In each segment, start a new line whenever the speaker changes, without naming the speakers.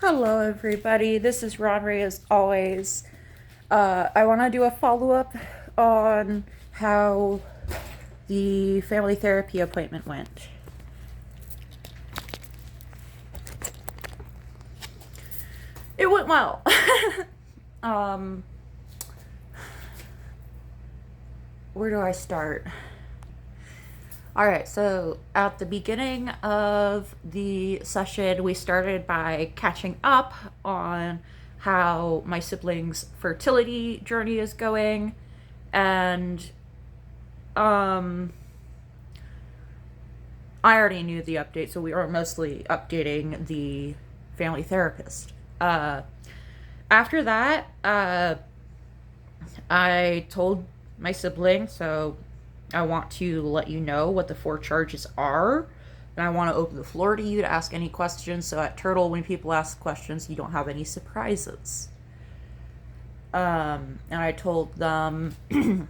Hello, everybody. This is Ronry as always. I want to do a follow up on how the family therapy appointment went. It went well. um, where do I start? All right, so at the beginning of the session, we started by catching up on how my siblings' fertility journey is going. And I already knew the update, so we were mostly updating the family therapist. After that, I told my sibling, so I want to let you know what the four charges are. And I want to open the floor to you to ask any questions. So at Turtle, when people ask questions, you don't have any surprises. And I told them the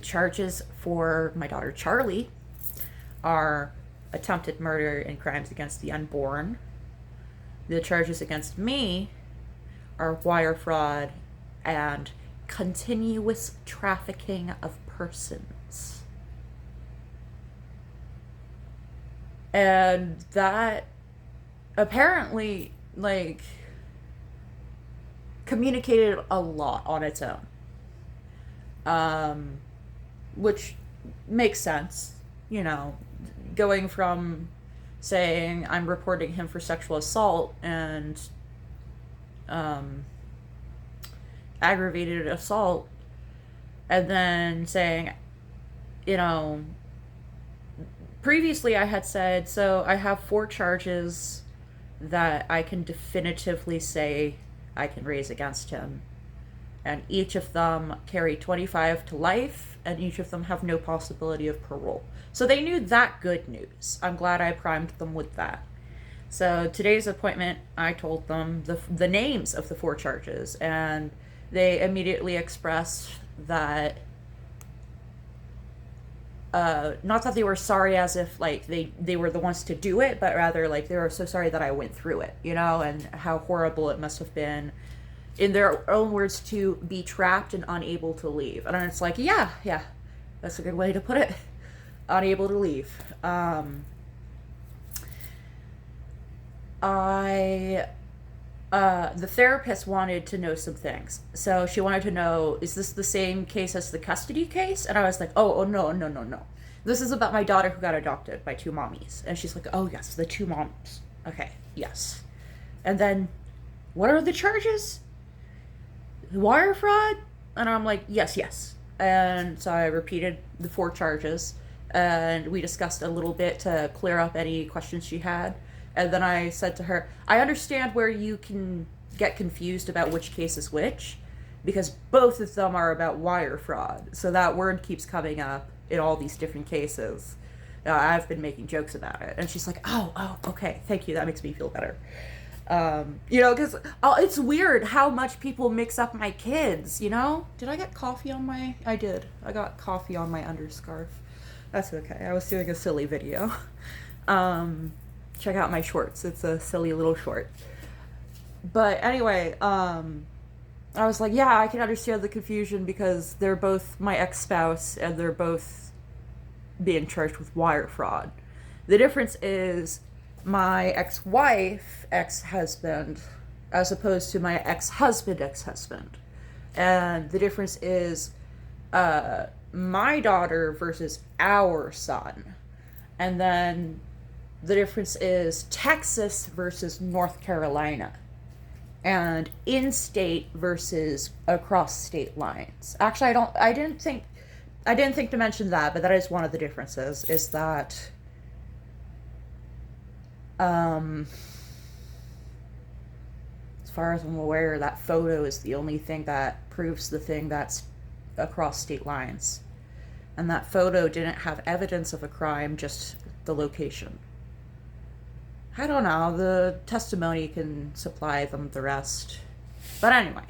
charges for my daughter Charlie are attempted murder and crimes against the unborn. The charges against me are wire fraud and continuous trafficking of persons. And that apparently, communicated a lot on its own. Which makes sense, you know, going from saying I'm reporting him for sexual assault and aggravated assault, and then saying, you know, previously I had said, so I have four charges that I can definitively say I can raise against him. And each of them carry 25 to life, and each of them have no possibility of parole. So they knew that good news. I'm glad I primed them with that. So today's appointment, I told them the names of the four charges, and they immediately expressed that not that they were sorry as if like they were the ones to do it, but rather like they were so sorry that I went through it, you know, and how horrible it must have been, in their own words, to be trapped and unable to leave. And it's like, yeah, that's a good way to put it. Unable to leave. I the therapist wanted to know some things. So she wanted to know, is this the same case as the custody case? And I was like, oh no, no, no, no. This is about my daughter who got adopted by two mommies. And she's like, oh yes, the two moms. Okay, yes. And then, what are the charges? Wire fraud? And I'm like, yes, yes. And so I repeated the four charges, and we discussed a little bit to clear up any questions she had. And then I said to her, I understand where you can get confused about which case is which, because both of them are about wire fraud. So that word keeps coming up in all these different cases. I've been making jokes about it. And she's like, oh, okay, thank you. That makes me feel better. You know, because it's weird how much people mix up my kids, you know? Did I get coffee on my... I did. I got coffee on my underscarf. That's okay. I was doing a silly video. Check out my shorts. It's a silly little short. But anyway, I was like, yeah, I can understand the confusion because they're both my ex-spouse and they're both being charged with wire fraud. The difference is my ex-wife, ex-husband, as opposed to my ex-husband, ex-husband. And the difference is my daughter versus our son. And then the difference is Texas versus North Carolina. And in-state versus across state lines. Actually, I didn't think to mention that, but that is one of the differences, is that as far as I'm aware, that photo is the only thing that proves the thing that's across state lines. And that photo didn't have evidence of a crime, just the location. I don't know, the testimony can supply them the rest. But anyway,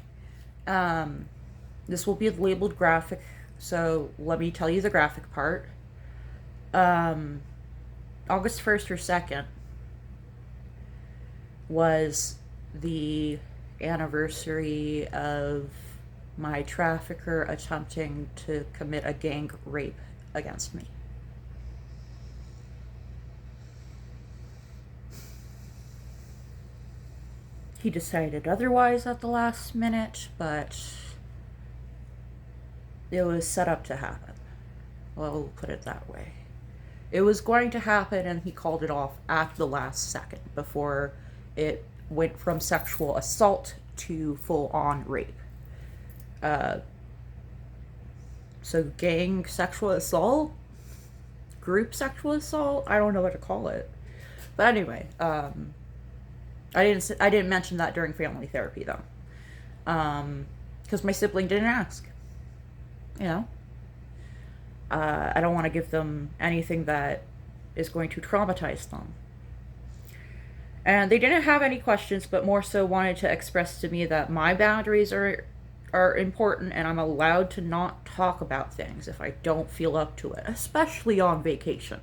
this will be a labeled graphic, so let me tell you the graphic part. August 1st or 2nd, was the anniversary of my trafficker attempting to commit a gang rape against me. He decided otherwise at the last minute, but it was set up to happen. Well, we'll put it that way. It was going to happen, and he called it off at the last second before it went from sexual assault to full-on rape. So gang sexual assault? Group sexual assault? I don't know what to call it. But anyway, I didn't mention that during family therapy, though. Because my sibling didn't ask. You know? I don't want to give them anything that is going to traumatize them. And they didn't have any questions, but more so wanted to express to me that my boundaries are important, and I'm allowed to not talk about things if I don't feel up to it, especially on vacation.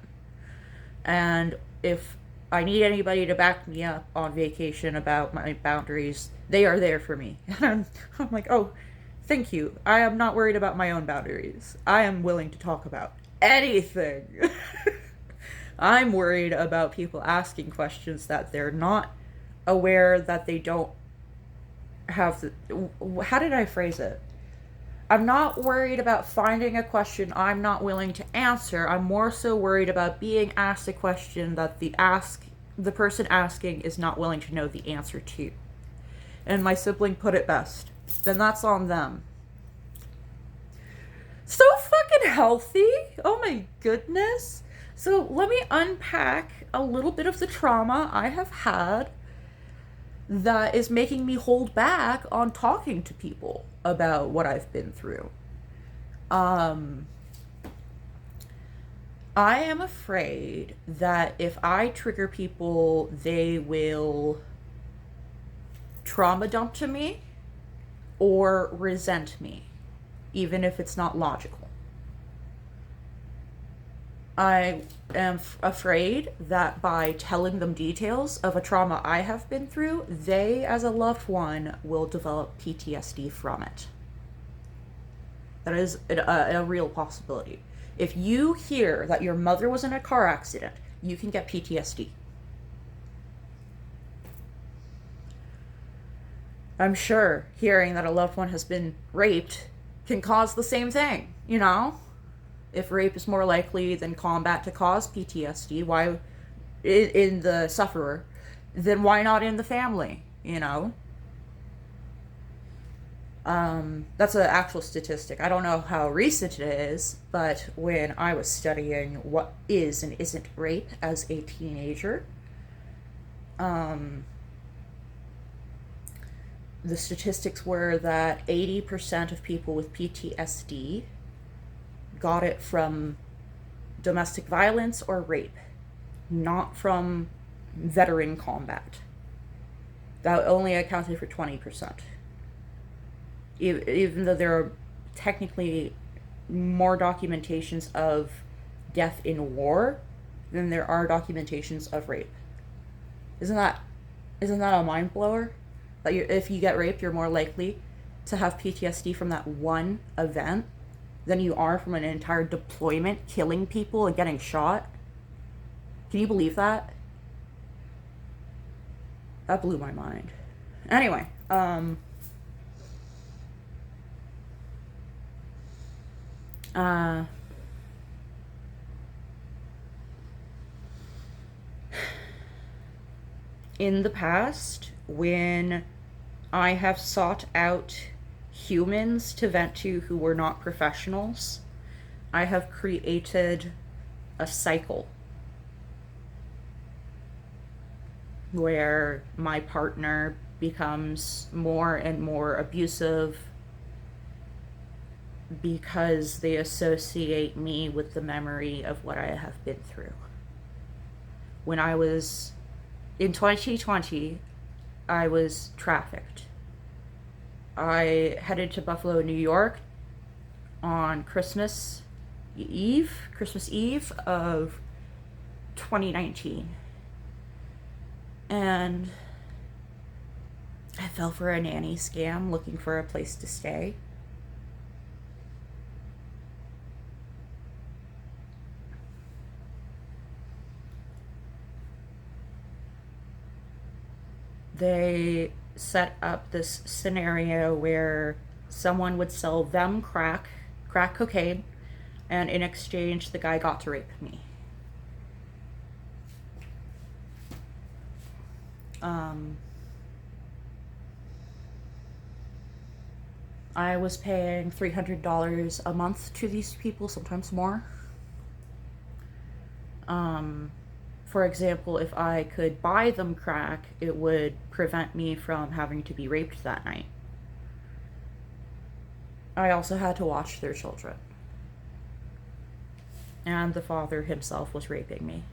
And if I need anybody to back me up on vacation about my boundaries, they are there for me. And I'm like, oh, thank you. I am not worried about my own boundaries. I am willing to talk about anything. I'm worried about people asking questions that they're not aware that they don't have the... How did I phrase it? I'm not worried about finding a question I'm not willing to answer. I'm more so worried about being asked a question that the person asking is not willing to know the answer to. And my sibling put it best. Then that's on them. So fucking healthy. Oh my goodness. So let me unpack a little bit of the trauma I have had that is making me hold back on talking to people about what I've been through. I am afraid that if I trigger people, they will trauma dump to me or resent me, even if it's not logical. I am afraid that by telling them details of a trauma I have been through, they, as a loved one, will develop PTSD from it. That is a real possibility. If you hear that your mother was in a car accident, you can get PTSD. I'm sure hearing that a loved one has been raped can cause the same thing, you know? If rape is more likely than combat to cause PTSD, why in the sufferer, then why not in the family, you know? That's an actual statistic. I don't know how recent it is, but when I was studying what is and isn't rape as a teenager, the statistics were that 80% of people with PTSD got it from domestic violence or rape, not from veteran combat. That only accounted for 20%. Even though there are technically more documentations of death in war than there are documentations of rape. Isn't that a mind blower? That if you get raped, you're more likely to have PTSD from that one event than you are from an entire deployment, killing people and getting shot. Can you believe that? That blew my mind. Anyway, in the past, when I have sought out humans to vent to who were not professionals, I have created a cycle where my partner becomes more and more abusive because they associate me with the memory of what I have been through. When I was in 2020, I was trafficked. I headed to Buffalo, New York on Christmas Eve of 2019. And I fell for a nanny scam looking for a place to stay. They set up this scenario where someone would sell them crack cocaine, and in exchange, the guy got to rape me. I was paying $300 a month to these people, sometimes more. For example, if I could buy them crack, it would prevent me from having to be raped that night. I also had to watch their children. And the father himself was raping me.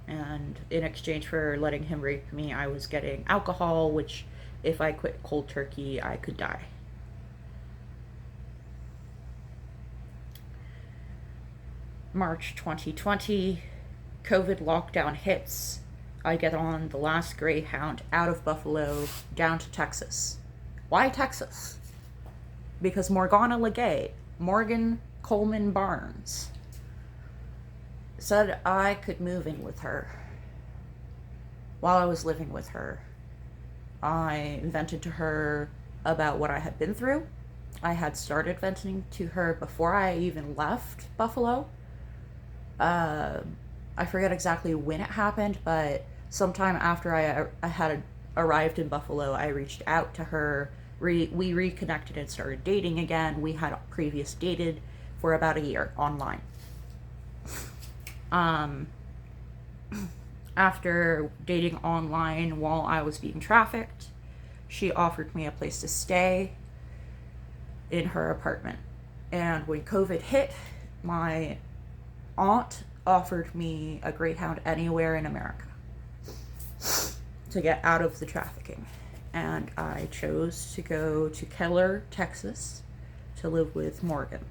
And in exchange for letting him rape me, I was getting alcohol, which, if I quit cold turkey, I could die. March 2020, COVID lockdown hits. I get on the last Greyhound out of Buffalo down to Texas. Why Texas? Because Morgana Legay, Morgan Coleman Barnes, said I could move in with her. While I was living with her, I vented to her about what I had been through. I had started venting to her before I even left Buffalo. I forget exactly when it happened, but sometime after I had arrived in Buffalo, I reached out to her. We reconnected and started dating again. We had previous dated for about a year online. After dating online while I was being trafficked, she offered me a place to stay in her apartment. And when COVID hit, my aunt offered me a Greyhound anywhere in America to get out of the trafficking. And I chose to go to Keller, Texas, to live with Morgan.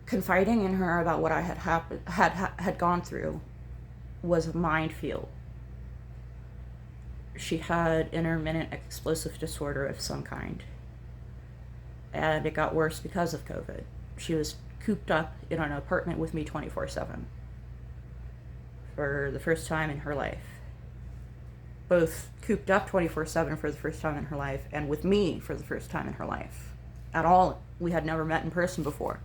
Confiding in her about what I had gone through was a minefield. She had intermittent explosive disorder of some kind, and it got worse because of COVID. She was cooped up in an apartment with me 24/7 for the first time in her life. Both cooped up 24/7 for the first time in her life, and with me for the first time in her life. At all, we had never met in person before.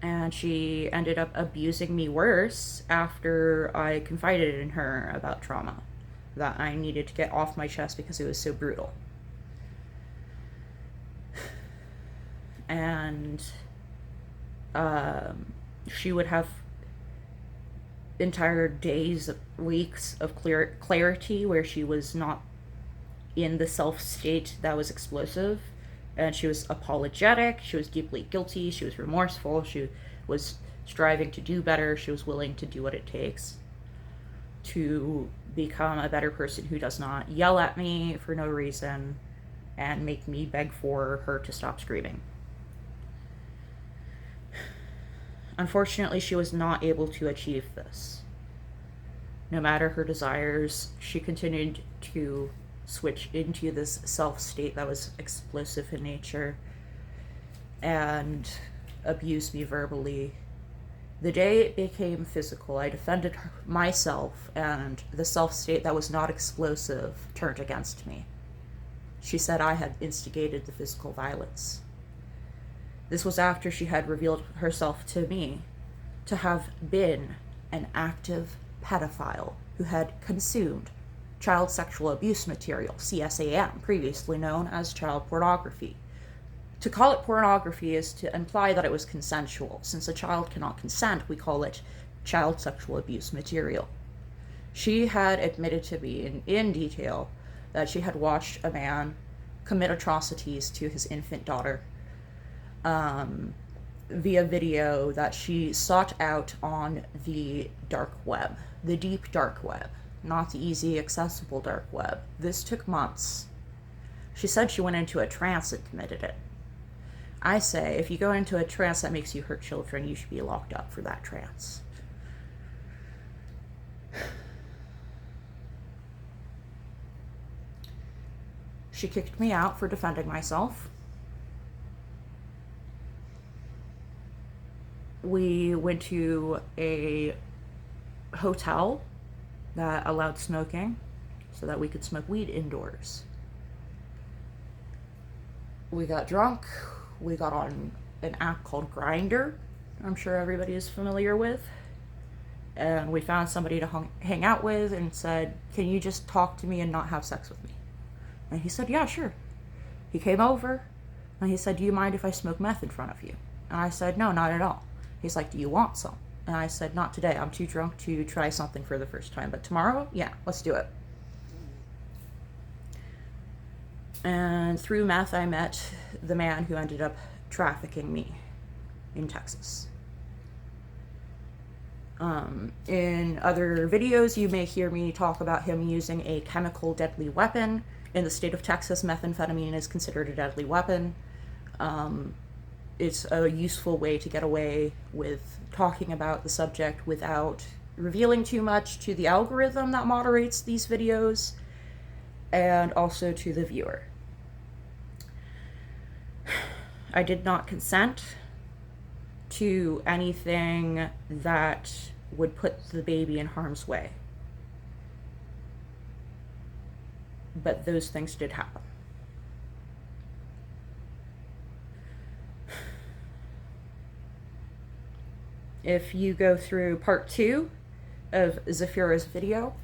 And she ended up abusing me worse after I confided in her about trauma that I needed to get off my chest because it was so brutal. And she would have entire days, weeks of clarity where she was not in the self state that was explosive. And she was apologetic, she was deeply guilty, she was remorseful, she was striving to do better, she was willing to do what it takes to become a better person who does not yell at me for no reason and make me beg for her to stop screaming. Unfortunately, she was not able to achieve this. No matter her desires, she continued to switch into this self-state that was explosive in nature and abused me verbally. The day it became physical, I defended myself, and the self-state that was not explosive turned against me. She said I had instigated the physical violence. This was after she had revealed herself to me to have been an active pedophile who had consumed child sexual abuse material, CSAM, previously known as child pornography. To call it pornography is to imply that it was consensual. Since a child cannot consent, we call it child sexual abuse material. She had admitted to me in detail that she had watched a man commit atrocities to his infant daughter via video that she sought out on the dark web, the deep dark web. Not the easy, accessible dark web. This took months. She said she went into a trance and committed it. I say, if you go into a trance that makes you hurt children, you should be locked up for that trance. She kicked me out for defending myself. We went to a hotel that allowed smoking so that we could smoke weed indoors. We got drunk. We got on an app called Grindr, I'm sure everybody is familiar with. And we found somebody to hang out with and said, "Can you just talk to me and not have sex with me?" And he said, "Yeah, sure." He came over and he said, "Do you mind if I smoke meth in front of you?" And I said, "No, not at all." He's like, "Do you want some?" And I said, "Not today. I'm too drunk to try something for the first time. But tomorrow, yeah, let's do it." And through meth, I met the man who ended up trafficking me in Texas. In other videos, you may hear me talk about him using a chemical deadly weapon. In the state of Texas, methamphetamine is considered a deadly weapon. It's a useful way to get away with talking about the subject without revealing too much to the algorithm that moderates these videos, and also to the viewer. I did not consent to anything that would put the baby in harm's way. But those things did happen. If you go through part 2 of Zafira's video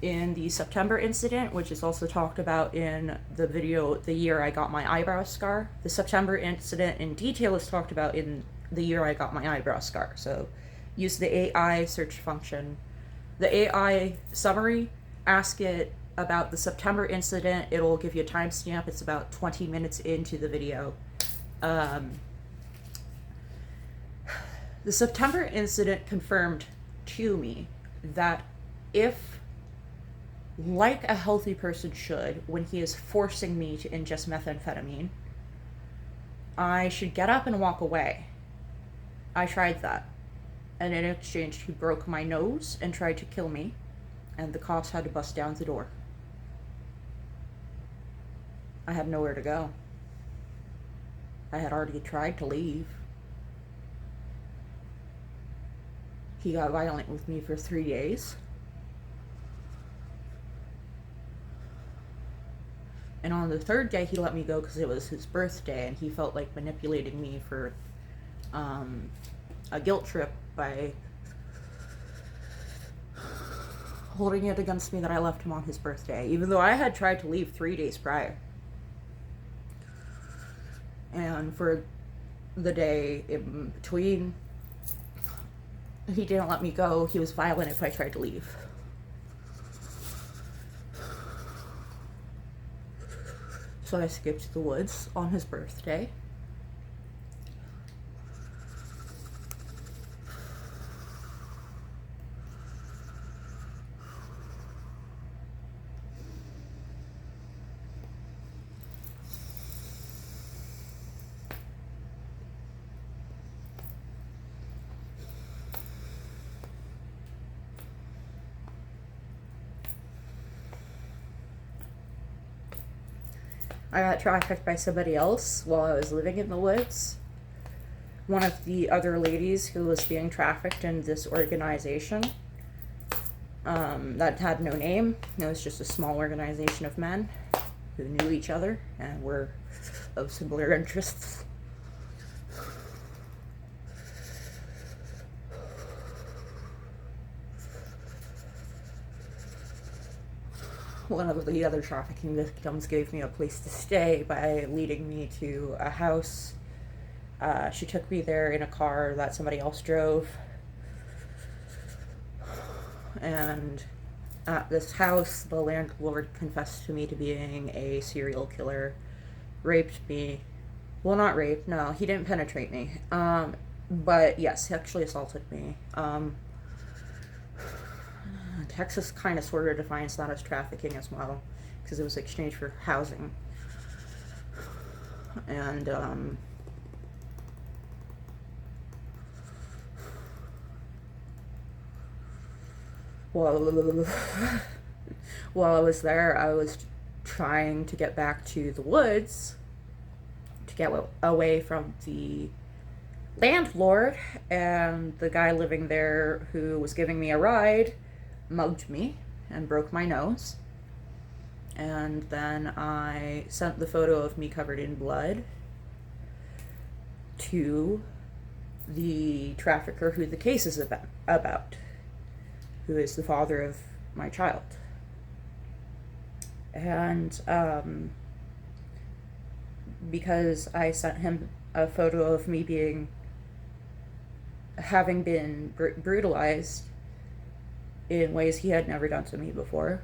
in the September incident, which is also talked about in the video, The Year I Got My Eyebrow Scar, the September incident in detail is talked about in The Year I Got My Eyebrow Scar. So use the AI search function, the AI summary, ask it about the September incident. It'll give you a timestamp. It's about 20 minutes into the video. The September incident confirmed to me that if, like a healthy person should, when he is forcing me to ingest methamphetamine, I should get up and walk away. I tried that. And in exchange, he broke my nose and tried to kill me, and the cops had to bust down the door. I had nowhere to go. I had already tried to leave. He got violent with me for 3 days. And on the 3rd day, he let me go because it was his birthday, and he felt like manipulating me for a guilt trip by holding it against me that I left him on his birthday, even though I had tried to leave 3 days prior. And for the day in between, he didn't let me go. He was violent if I tried to leave. So I skipped the woods on his birthday. I got trafficked by somebody else while I was living in the woods. One of the other ladies who was being trafficked in this organization that had no name. It was just a small organization of men who knew each other and were of similar interests. One of the other trafficking victims gave me a place to stay by leading me to a house. She took me there in a car that somebody else drove. And at this house, the landlord confessed to me to being a serial killer, raped me. Well, not raped, no, he didn't penetrate me. But yes, sexually assaulted me. Texas kind of sort of defines that as trafficking as well, because it was exchanged for housing. And While, while I was there, I was trying to get back to the woods to get away from the landlord, and the guy living there who was giving me a ride mugged me and broke my nose. And then I sent the photo of me covered in blood to the trafficker who the case is about, who is the father of my child. And because I sent him a photo of me having been brutalized in ways he had never done to me before,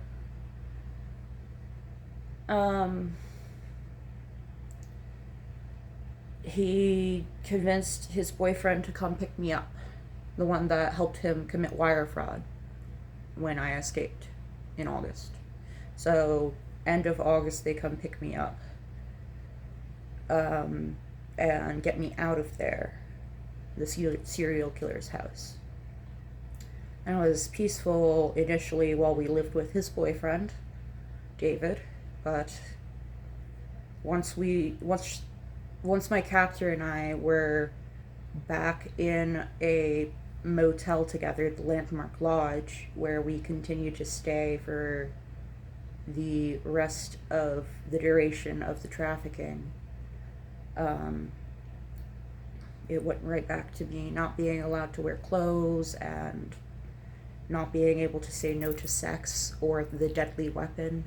he convinced his boyfriend to come pick me up, the one that helped him commit wire fraud when I escaped in August. So, end of August, they come pick me up and get me out of there, the serial killer's house. And it was peaceful initially while we lived with his boyfriend, David, but once my captor and I were back in a motel together, the Landmark Lodge, where we continued to stay for the rest of the duration of the trafficking, it went right back to me not being allowed to wear clothes and not being able to say no to sex or the deadly weapon.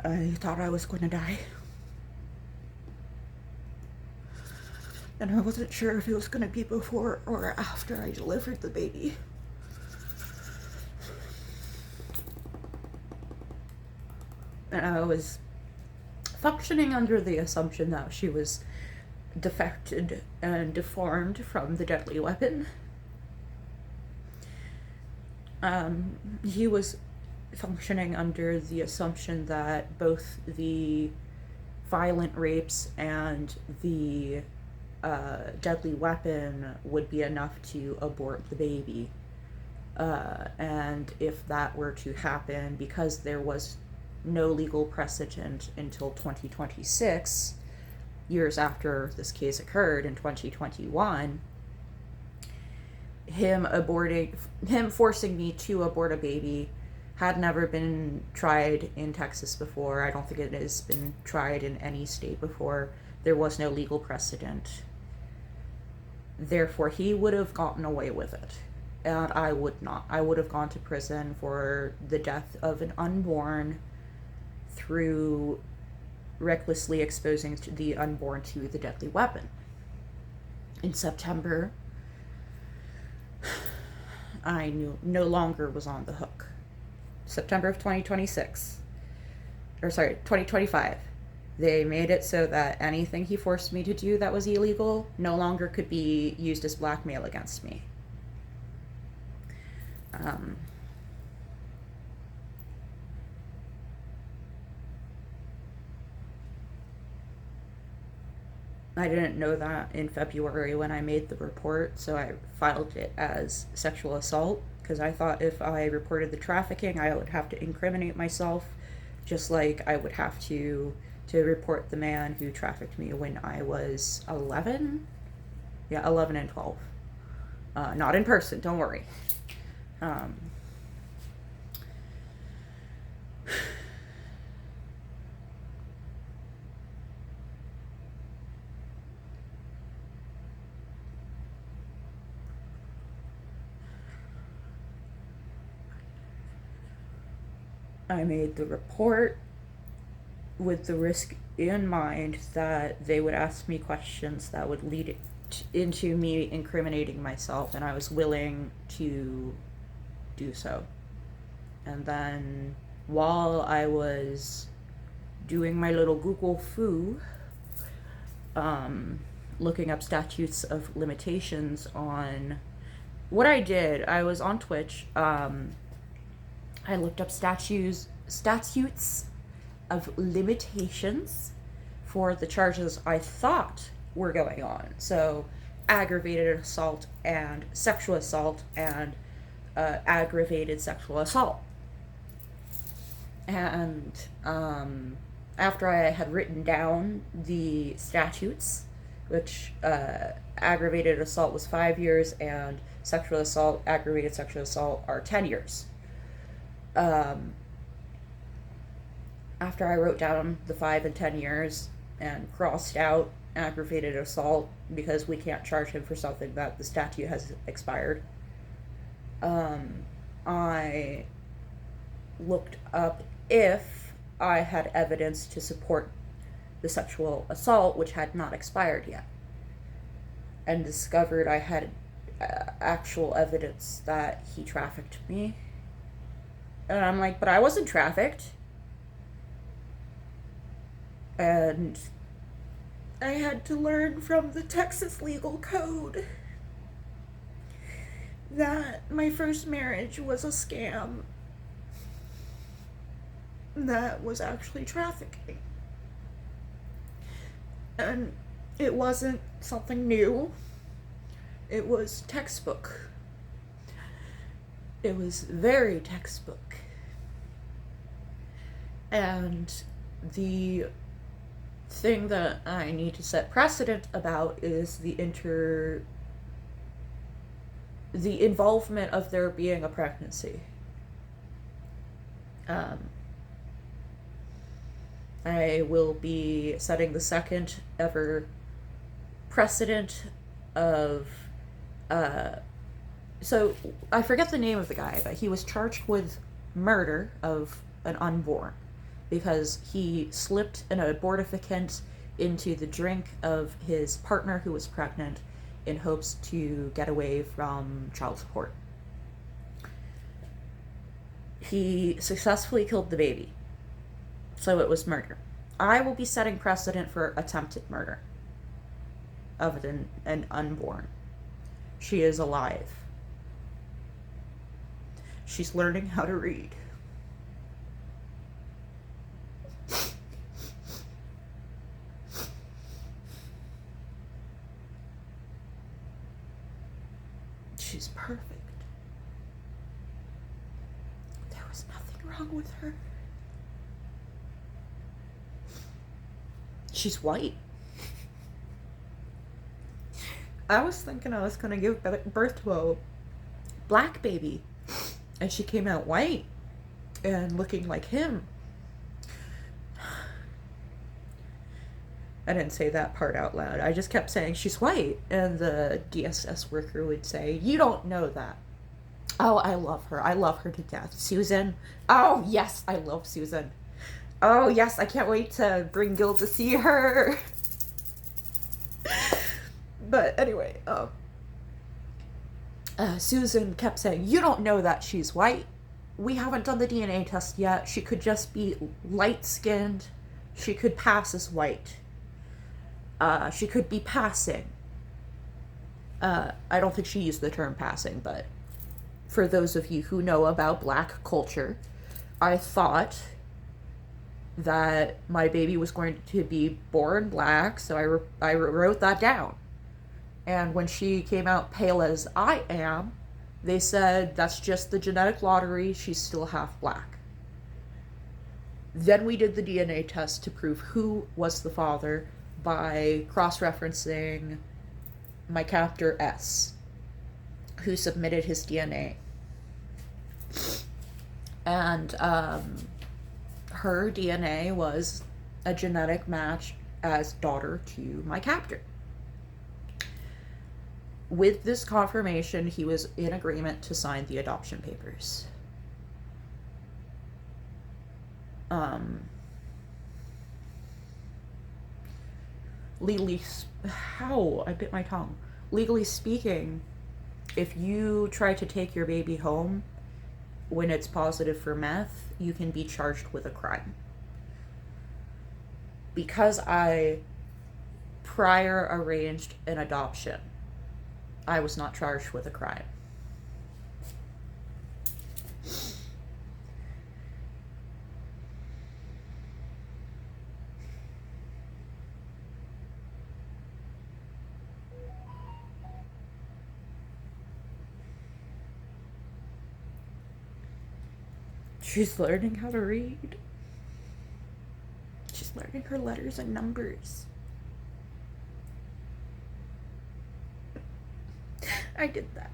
I thought I was going to die. And I wasn't sure if it was going to be before or after I delivered the baby. And I was functioning under the assumption that she was defected and deformed from the deadly weapon. He was functioning under the assumption that both the violent rapes and the deadly weapon would be enough to abort the baby. And if that were to happen, because there was no legal precedent until 2026, years after this case occurred in 2021, him forcing me to abort a baby had never been tried in Texas before. I don't think it has been tried in any state before. There was no legal precedent. Therefore, he would have gotten away with it, and I would not. I would have gone to prison for the death of an unborn through recklessly exposing the unborn to the deadly weapon. In September, I no longer was on the hook. September of 2025. They made it so that anything he forced me to do that was illegal no longer could be used as blackmail against me. I didn't know that in February when I made the report, so I filed it as sexual assault, because I thought if I reported the trafficking, I would have to incriminate myself, just like I would have to report the man who trafficked me when I was 11? Yeah, 11 and 12. Not in person, don't worry. I made the report with the risk in mind that they would ask me questions that would lead into me incriminating myself, and I was willing to do so. And then while I was doing my little Google foo, looking up statutes of limitations on what I did, I was on Twitch. I looked up statutes of limitations for the charges I thought were going on. So, aggravated assault and sexual assault and aggravated sexual assault. And after I had written down the statutes, which aggravated assault was 5 years and sexual assault, aggravated sexual assault are 10 years. After I wrote down the 5 and 10 years and crossed out aggravated assault because we can't charge him for something that the statute has expired, I looked up if I had evidence to support the sexual assault, which had not expired yet, and discovered I had actual evidence that he trafficked me. And I'm like, but I wasn't trafficked. And I had to learn from the Texas legal code that my first marriage was a scam that was actually trafficking. And it wasn't something new. It was textbook. It was very textbook. And the thing that I need to set precedent about is the involvement of there being a pregnancy. I will be setting the second ever precedent of so I forget the name of the guy, but he was charged with murder of an unborn because he slipped an abortifacient into the drink of his partner who was pregnant in hopes to get away from child support. He successfully killed the baby, so it was murder. I will be setting precedent for attempted murder of an unborn. She is alive. She's learning how to read. She's perfect. There was nothing wrong with her. She's white. I was thinking I was going to give birth to a black baby, and she came out white and looking like him. I didn't say that part out loud. I just kept saying she's white, and the DSS worker would say, "You don't know that." Oh, I love her. I love her to death. Susan. Oh, yes, I love Susan. Oh, yes, I can't wait to bring Gil to see her. But anyway, Susan kept saying, "You don't know that she's white. We haven't done the DNA test yet. She could just be light-skinned. She could pass as white. She could be passing." I don't think she used the term passing, but for those of you who know about black culture, I thought that my baby was going to be born black, so I wrote that down. And when she came out pale as I am, they said, "That's just the genetic lottery, she's still half black." Then we did the DNA test to prove who was the father by cross-referencing my captor S, who submitted his DNA. And her DNA was a genetic match as daughter to my captor. With this confirmation, he was in agreement to sign the adoption papers. Legally, I bit my tongue. Legally speaking, if you try to take your baby home when it's positive for meth, you can be charged with a crime. Because I prior arranged an adoption, I was not charged with a crime. She's learning how to read. She's learning her letters and numbers. I did that.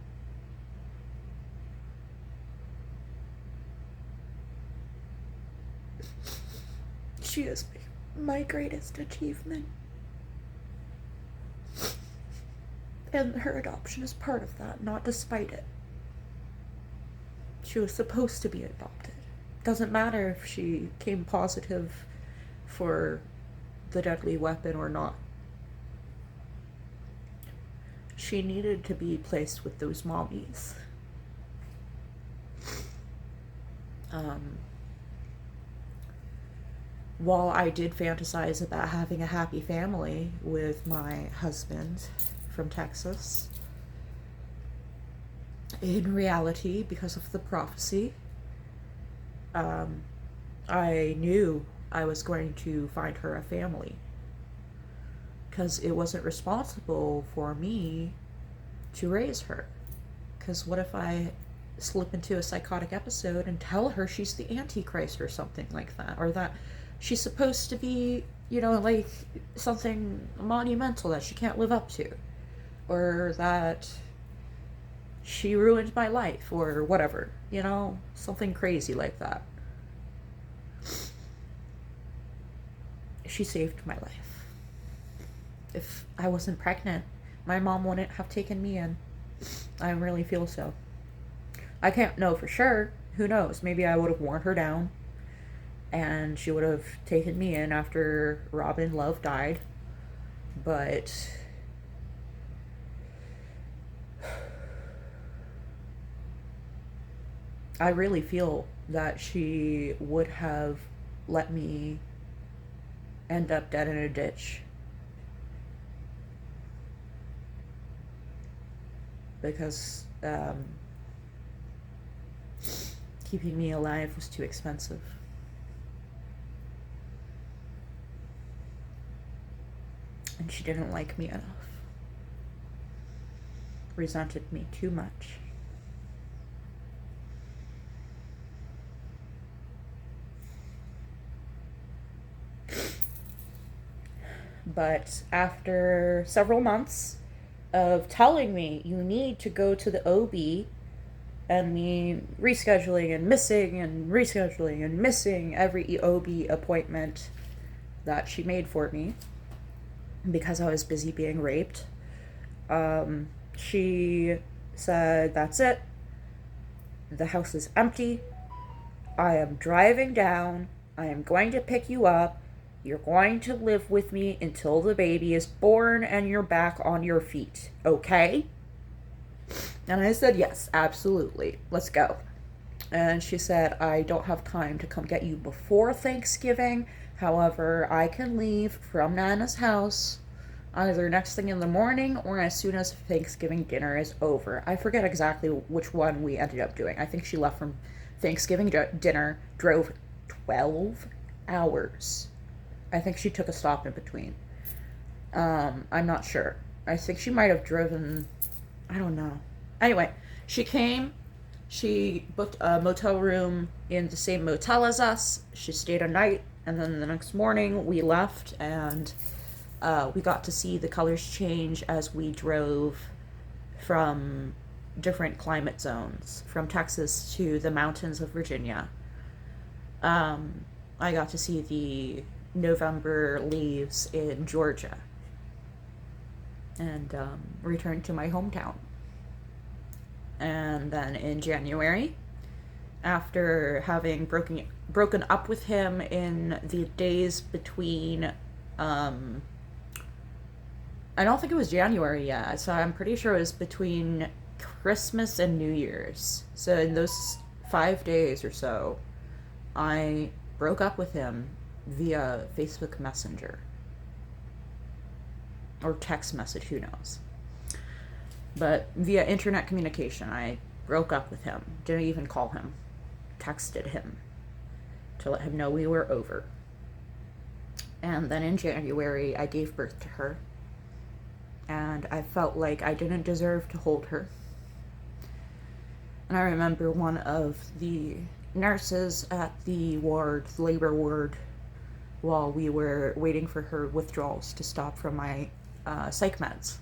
She is my greatest achievement. And her adoption is part of that, not despite it. She was supposed to be adopted. Doesn't matter if she came positive for the deadly weapon or not. She needed to be placed with those mommies. While I did fantasize about having a happy family with my husband from Texas, in reality, because of the prophecy, I knew I was going to find her a family. Because it wasn't responsible for me to raise her. Because what if I slip into a psychotic episode and tell her she's the Antichrist or something like that? Or that she's supposed to be, like something monumental that she can't live up to. Or that she ruined my life or whatever. Something crazy like that. She saved my life. If I wasn't pregnant, my mom wouldn't have taken me in. I really feel so. I can't know for sure. Who knows? Maybe I would have worn her down and she would have taken me in after Robin Love died. But I really feel that she would have let me end up dead in a ditch. Because keeping me alive was too expensive. And she didn't like me enough. Resented me too much. But after several months of telling me you need to go to the OB, and me rescheduling and missing and rescheduling and missing every OB appointment that she made for me because I was busy being raped, she said, "That's it. The house is empty. I am driving down. I am going to pick you up. You're going to live with me until the baby is born and you're back on your feet. Okay?" And I said, "Yes, absolutely. Let's go." And she said, "I don't have time to come get you before Thanksgiving. However, I can leave from Nana's house either next thing in the morning or as soon as Thanksgiving dinner is over." I forget exactly which one we ended up doing. I think she left from Thanksgiving dinner, drove 12 hours. I think she took a stop in between. I'm not sure. I think she might have driven, I don't know. Anyway, she came, she booked a motel room in the same motel as us. She stayed a night, and then the next morning we left, and we got to see the colors change as we drove from different climate zones, from Texas to the mountains of Virginia. I got to see the November leaves in Georgia, and returned to my hometown. And then in January, after having broken up with him in the days between, I don't think it was January yet, so I'm pretty sure it was between Christmas and New Year's. So in those 5 days or so, I broke up with him via Facebook Messenger. Or text message, who knows. But via internet communication, I broke up with him. Didn't even call him. Texted him to let him know we were over. And then in January, I gave birth to her. And I felt like I didn't deserve to hold her. And I remember one of the nurses at the ward, the labor ward, while we were waiting for her withdrawals to stop from my psych meds.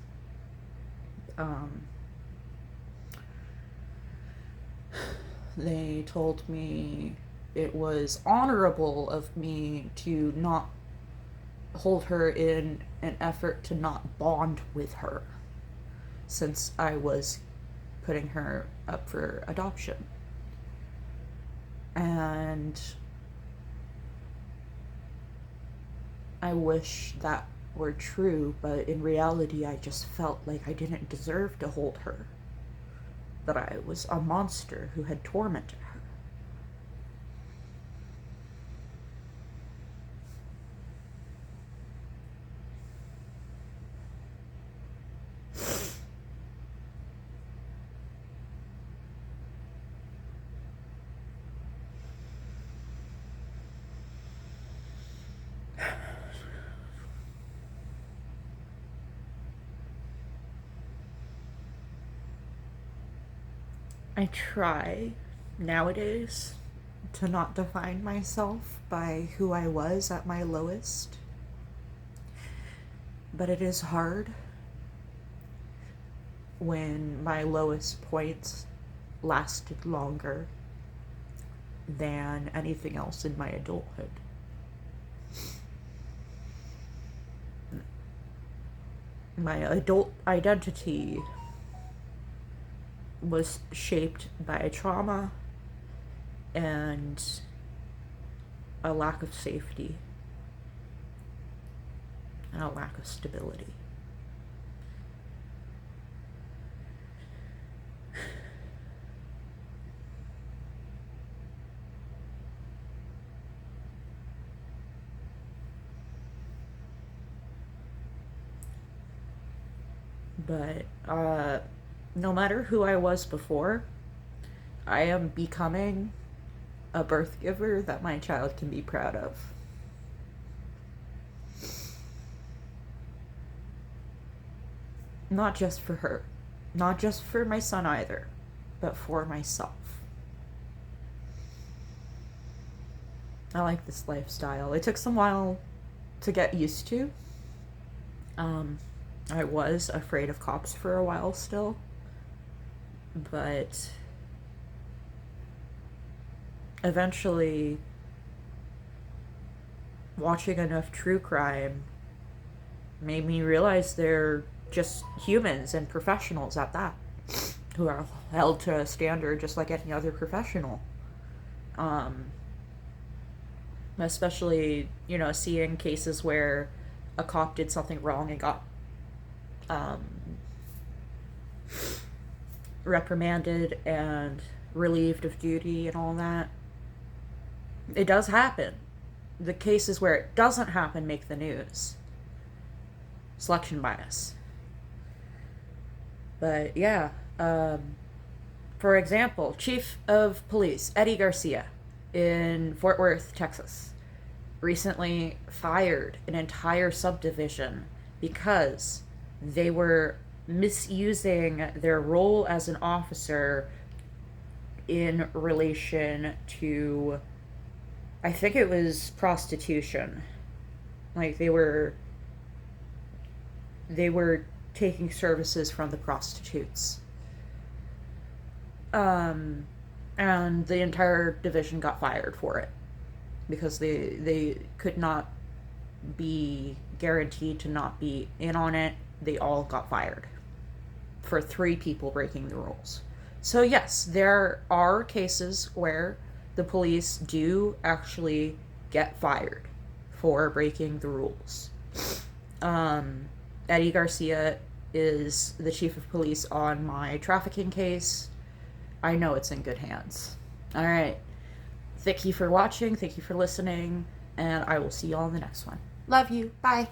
They told me it was honorable of me to not hold her in an effort to not bond with her, since I was putting her up for adoption. And I wish that were true, but in reality I just felt like I didn't deserve to hold her, that I was a monster who had tormented her. I try nowadays to not define myself by who I was at my lowest, but it is hard when my lowest points lasted longer than anything else in my adulthood. My adult identity was shaped by trauma and a lack of safety and a lack of stability. But no matter who I was before, I am becoming a birth giver that my child can be proud of. Not just for her, not just for my son either, but for myself. I like this lifestyle. It took some while to get used to. I was afraid of cops for a while still, but eventually watching enough true crime made me realize they're just humans and professionals at that, who are held to a standard just like any other professional. Especially, seeing cases where a cop did something wrong and got reprimanded and relieved of duty and all that. It does happen. The cases where it doesn't happen make the news. Selection bias. But yeah, for example, Chief of Police Eddie Garcia in Fort Worth, Texas, recently fired an entire subdivision because they were misusing their role as an officer in relation to, I think it was prostitution. Like they were taking services from the prostitutes. And the entire division got fired for it because they could not be guaranteed to not be in on it. They all got fired for 3 people breaking the rules. So yes, there are cases where the police do actually get fired for breaking the rules. Eddie Garcia is the chief of police on my trafficking case. I know it's in good hands. All right. Thank you for watching. Thank you for listening. And I will see you all in the next one. Love you. Bye.